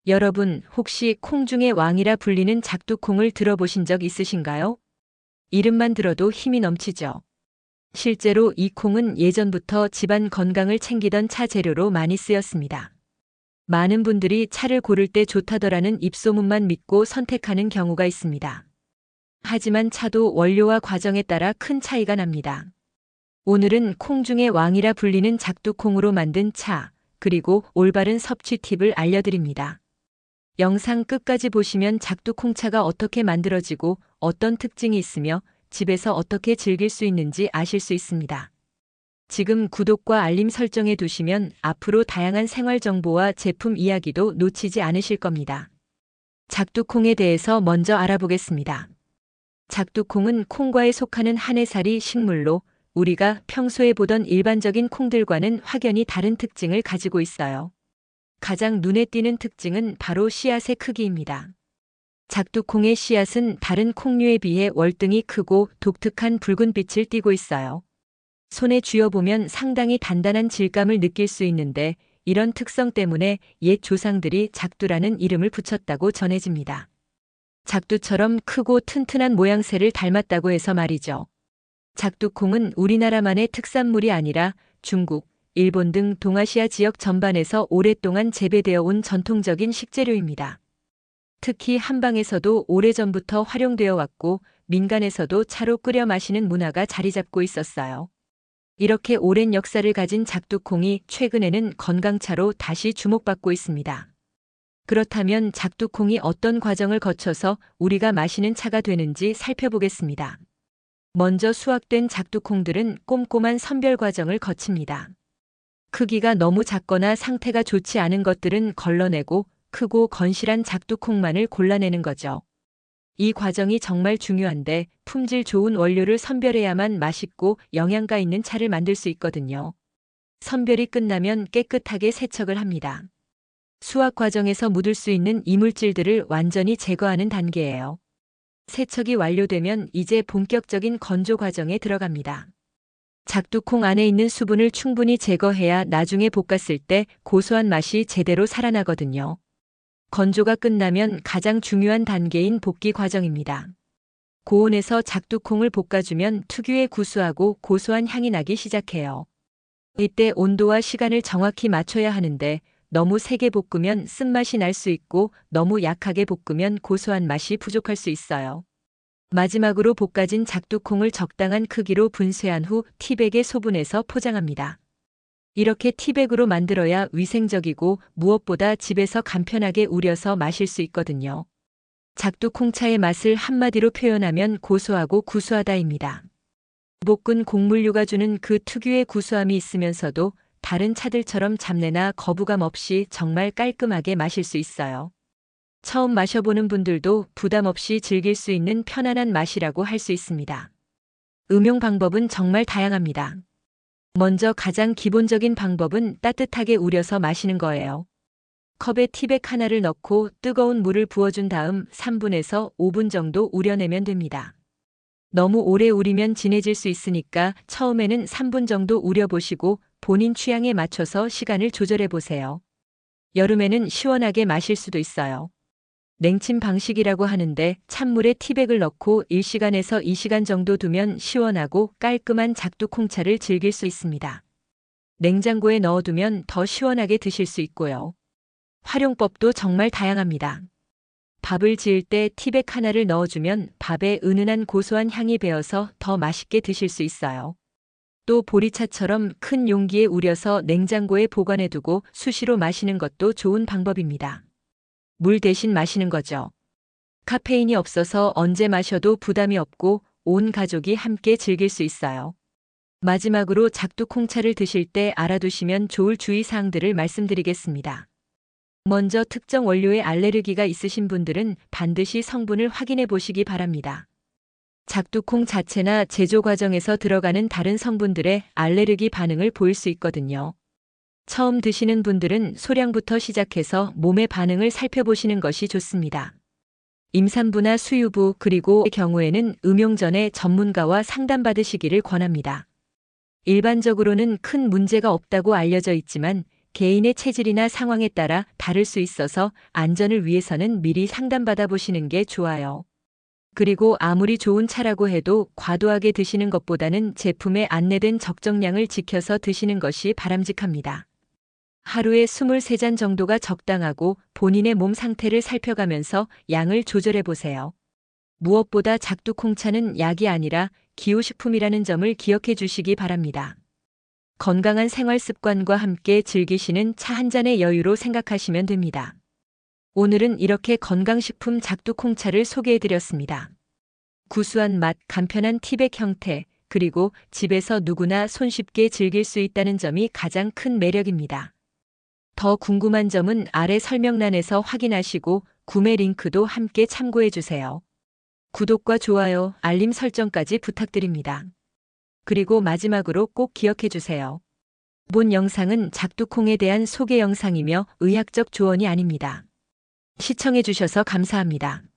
여러분, 혹시 콩 중의 왕이라 불리는 작두콩을 들어보신 적 있으신가요? 이름만 들어도 힘이 넘치죠. 실제로 이 콩은 예전부터 집안 건강을 챙기던 차 재료로 많이 쓰였습니다. 많은 분들이 차를 고를 때 좋다더라는 입소문만 믿고 선택하는 경우가 있습니다. 하지만 차도 원료와 과정에 따라 큰 차이가 납니다. 오늘은 콩 중의 왕이라 불리는 작두콩으로 만든 차, 그리고 올바른 섭취 팁을 알려드립니다. 영상 끝까지 보시면 작두콩차가 어떻게 만들어지고 어떤 특징이 있으며 집에서 어떻게 즐길 수 있는지 아실 수 있습니다. 지금 구독과 알림 설정해 두시면 앞으로 다양한 생활 정보와 제품 이야기도 놓치지 않으실 겁니다. 작두콩에 대해서 먼저 알아보겠습니다. 작두콩은 콩과에 속하는 한 해살이 식물로 우리가 평소에 보던 일반적인 콩들과는 확연히 다른 특징을 가지고 있어요. 가장 눈에 띄는 특징은 바로 씨앗의 크기입니다. 작두콩의 씨앗은 다른 콩류에 비해 월등히 크고 독특한 붉은 빛을 띠고 있어요. 손에 쥐어보면 상당히 단단한 질감을 느낄 수 있는데 이런 특성 때문에 옛 조상들이 작두라는 이름을 붙였다고 전해집니다. 작두처럼 크고 튼튼한 모양새를 닮았다고 해서 말이죠. 작두콩은 우리나라만의 특산물이 아니라 중국, 일본 등 동아시아 지역 전반에서 오랫동안 재배되어 온 전통적인 식재료입니다. 특히 한방에서도 오래전부터 활용되어 왔고 민간에서도 차로 끓여 마시는 문화가 자리 잡고 있었어요. 이렇게 오랜 역사를 가진 작두콩이 최근에는 건강차로 다시 주목받고 있습니다. 그렇다면 작두콩이 어떤 과정을 거쳐서 우리가 마시는 차가 되는지 살펴보겠습니다. 먼저 수확된 작두콩들은 꼼꼼한 선별 과정을 거칩니다. 크기가 너무 작거나 상태가 좋지 않은 것들은 걸러내고 크고 건실한 작두콩만을 골라내는 거죠. 이 과정이 정말 중요한데 품질 좋은 원료를 선별해야만 맛있고 영양가 있는 차를 만들 수 있거든요. 선별이 끝나면 깨끗하게 세척을 합니다. 수확 과정에서 묻을 수 있는 이물질들을 완전히 제거하는 단계예요. 세척이 완료되면 이제 본격적인 건조 과정에 들어갑니다. 작두콩 안에 있는 수분을 충분히 제거해야 나중에 볶았을 때 고소한 맛이 제대로 살아나거든요. 건조가 끝나면 가장 중요한 단계인 볶기 과정입니다. 고온에서 작두콩을 볶아주면 특유의 구수하고 고소한 향이 나기 시작해요. 이때 온도와 시간을 정확히 맞춰야 하는데 너무 세게 볶으면 쓴맛이 날 수 있고 너무 약하게 볶으면 고소한 맛이 부족할 수 있어요. 마지막으로 볶아진 작두콩을 적당한 크기로 분쇄한 후 티백에 소분해서 포장합니다. 이렇게 티백으로 만들어야 위생적이고 무엇보다 집에서 간편하게 우려서 마실 수 있거든요. 작두콩차의 맛을 한마디로 표현하면 고소하고 구수하다입니다. 볶은 곡물류가 주는 그 특유의 구수함이 있으면서도 다른 차들처럼 잡내나 거부감 없이 정말 깔끔하게 마실 수 있어요. 처음 마셔보는 분들도 부담 없이 즐길 수 있는 편안한 맛이라고 할 수 있습니다. 음용 방법은 정말 다양합니다. 먼저 가장 기본적인 방법은 따뜻하게 우려서 마시는 거예요. 컵에 티백 하나를 넣고 뜨거운 물을 부어준 다음 3분에서 5분 정도 우려내면 됩니다. 너무 오래 우리면 진해질 수 있으니까 처음에는 3분 정도 우려보시고 본인 취향에 맞춰서 시간을 조절해 보세요. 여름에는 시원하게 마실 수도 있어요. 냉침 방식이라고 하는데 찬물에 티백을 넣고 1시간에서 2시간 정도 두면 시원하고 깔끔한 작두콩차를 즐길 수 있습니다. 냉장고에 넣어두면 더 시원하게 드실 수 있고요. 활용법도 정말 다양합니다. 밥을 지을 때 티백 하나를 넣어주면 밥에 은은한 고소한 향이 배어서 더 맛있게 드실 수 있어요. 또 보리차처럼 큰 용기에 우려서 냉장고에 보관해두고 수시로 마시는 것도 좋은 방법입니다. 물 대신 마시는 거죠. 카페인이 없어서 언제 마셔도 부담이 없고 온 가족이 함께 즐길 수 있어요. 마지막으로 작두콩차를 드실 때 알아두시면 좋을 주의사항들을 말씀드리겠습니다. 먼저 특정 원료에 알레르기가 있으신 분들은 반드시 성분을 확인해 보시기 바랍니다. 작두콩 자체나 제조 과정에서 들어가는 다른 성분들의 알레르기 반응을 보일 수 있거든요. 처음 드시는 분들은 소량부터 시작해서 몸의 반응을 살펴보시는 것이 좋습니다. 임산부나 수유부 그리고 경우에는 음용 전에 전문가와 상담받으시기를 권합니다. 일반적으로는 큰 문제가 없다고 알려져 있지만 개인의 체질이나 상황에 따라 다를 수 있어서 안전을 위해서는 미리 상담받아 보시는 게 좋아요. 그리고 아무리 좋은 차라고 해도 과도하게 드시는 것보다는 제품에 안내된 적정량을 지켜서 드시는 것이 바람직합니다. 하루에 23잔 정도가 적당하고 본인의 몸 상태를 살펴가면서 양을 조절해 보세요. 무엇보다 작두콩차는 약이 아니라 기호식품이라는 점을 기억해 주시기 바랍니다. 건강한 생활 습관과 함께 즐기시는 차 한 잔의 여유로 생각하시면 됩니다. 오늘은 이렇게 건강식품 작두콩차를 소개해 드렸습니다. 구수한 맛, 간편한 티백 형태, 그리고 집에서 누구나 손쉽게 즐길 수 있다는 점이 가장 큰 매력입니다. 더 궁금한 점은 아래 설명란에서 확인하시고 구매 링크도 함께 참고해 주세요. 구독과 좋아요, 알림 설정까지 부탁드립니다. 그리고 마지막으로 꼭 기억해 주세요. 본 영상은 작두콩에 대한 소개 영상이며 의학적 조언이 아닙니다. 시청해 주셔서 감사합니다.